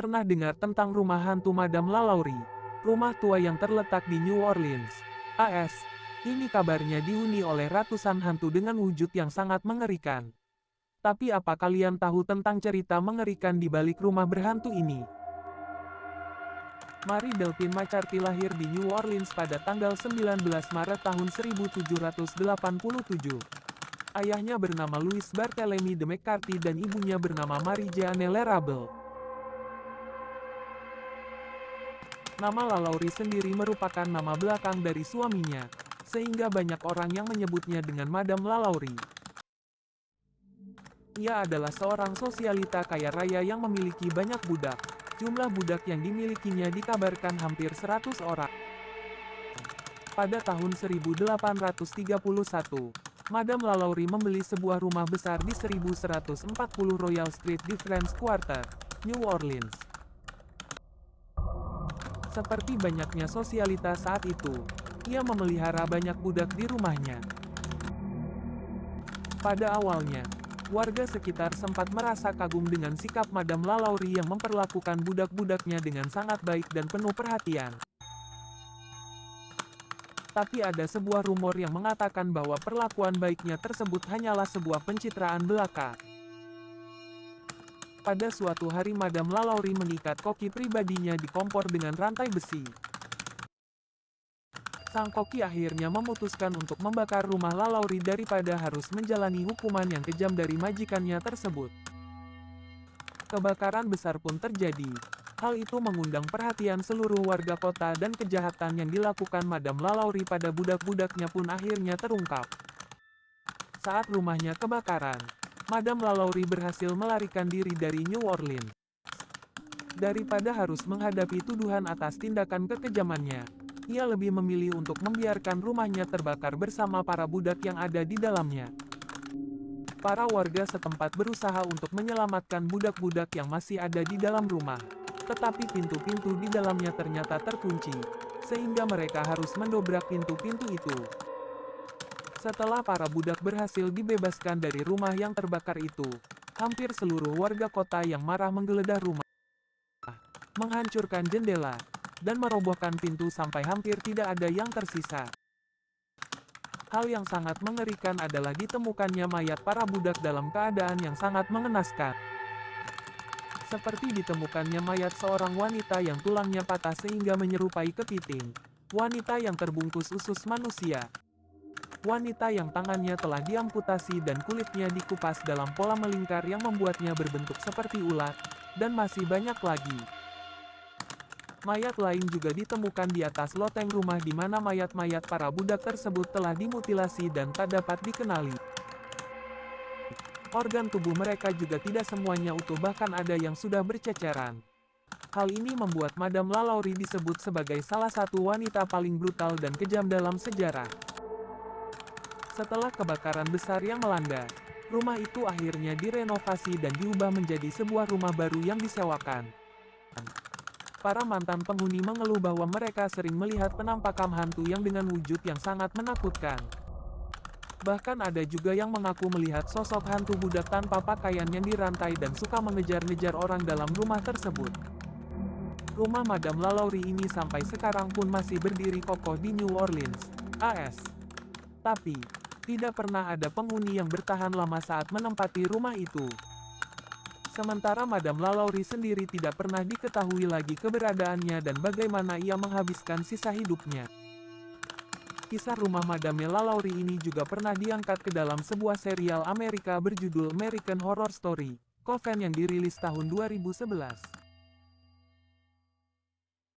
Pernah dengar tentang rumah hantu Madame Lalaurie? Rumah tua yang terletak di New Orleans, AS. Ini kabarnya dihuni oleh ratusan hantu dengan wujud yang sangat mengerikan. Tapi apa kalian tahu tentang cerita mengerikan di balik rumah berhantu ini? Marie Delphine McCarthy lahir di New Orleans pada tanggal 19 Maret tahun 1787. Ayahnya bernama Louis Barthélemy de McCarthy dan ibunya bernama Marie Jeanne Lerable. Nama Lalaurie sendiri merupakan nama belakang dari suaminya, sehingga banyak orang yang menyebutnya dengan Madame Lalaurie. Ia adalah seorang sosialita kaya raya yang memiliki banyak budak. Jumlah budak yang dimilikinya dikabarkan hampir 100 orang. Pada tahun 1831, Madame Lalaurie membeli sebuah rumah besar di 1140 Royal Street di French Quarter, New Orleans. Seperti banyaknya sosialita saat itu, ia memelihara banyak budak di rumahnya. Pada awalnya, warga sekitar sempat merasa kagum dengan sikap Madame Lalaurie yang memperlakukan budak-budaknya dengan sangat baik dan penuh perhatian. Tapi ada sebuah rumor yang mengatakan bahwa perlakuan baiknya tersebut hanyalah sebuah pencitraan belaka. Pada suatu hari Madame Lalaurie mengikat koki pribadinya di kompor dengan rantai besi. Sang koki akhirnya memutuskan untuk membakar rumah Lalaurie daripada harus menjalani hukuman yang kejam dari majikannya tersebut. Kebakaran besar pun terjadi. Hal itu mengundang perhatian seluruh warga kota dan kejahatan yang dilakukan Madame Lalaurie pada budak-budaknya pun akhirnya terungkap. Saat rumahnya kebakaran, Madame Lalaurie berhasil melarikan diri dari New Orleans. Daripada harus menghadapi tuduhan atas tindakan kekejamannya, ia lebih memilih untuk membiarkan rumahnya terbakar bersama para budak yang ada di dalamnya. Para warga setempat berusaha untuk menyelamatkan budak-budak yang masih ada di dalam rumah, tetapi pintu-pintu di dalamnya ternyata terkunci, sehingga mereka harus mendobrak pintu-pintu itu. Setelah para budak berhasil dibebaskan dari rumah yang terbakar itu, hampir seluruh warga kota yang marah menggeledah rumah, menghancurkan jendela, dan merobohkan pintu sampai hampir tidak ada yang tersisa. Hal yang sangat mengerikan adalah ditemukannya mayat para budak dalam keadaan yang sangat mengenaskan. Seperti ditemukannya mayat seorang wanita yang tulangnya patah sehingga menyerupai kepiting. Wanita yang terbungkus usus manusia. Wanita yang tangannya telah diamputasi dan kulitnya dikupas dalam pola melingkar yang membuatnya berbentuk seperti ulat, dan masih banyak lagi. Mayat lain juga ditemukan di atas loteng rumah di mana mayat-mayat para budak tersebut telah dimutilasi dan tak dapat dikenali. Organ tubuh mereka juga tidak semuanya utuh, bahkan ada yang sudah berceceran. Hal ini membuat Madame Lalaurie disebut sebagai salah satu wanita paling brutal dan kejam dalam sejarah. Setelah kebakaran besar yang melanda, rumah itu akhirnya direnovasi dan diubah menjadi sebuah rumah baru yang disewakan. Para mantan penghuni mengeluh bahwa mereka sering melihat penampakan hantu yang dengan wujud yang sangat menakutkan. Bahkan ada juga yang mengaku melihat sosok hantu budak tanpa pakaian yang dirantai dan suka mengejar-ngejar orang dalam rumah tersebut. Rumah Madame Lalaurie ini sampai sekarang pun masih berdiri kokoh di New Orleans, AS. Tapi, tidak pernah ada penghuni yang bertahan lama saat menempati rumah itu. Sementara Madame Lalaurie sendiri tidak pernah diketahui lagi keberadaannya dan bagaimana ia menghabiskan sisa hidupnya. Kisah rumah Madame Lalaurie ini juga pernah diangkat ke dalam sebuah serial Amerika berjudul American Horror Story, Coven yang dirilis tahun 2011.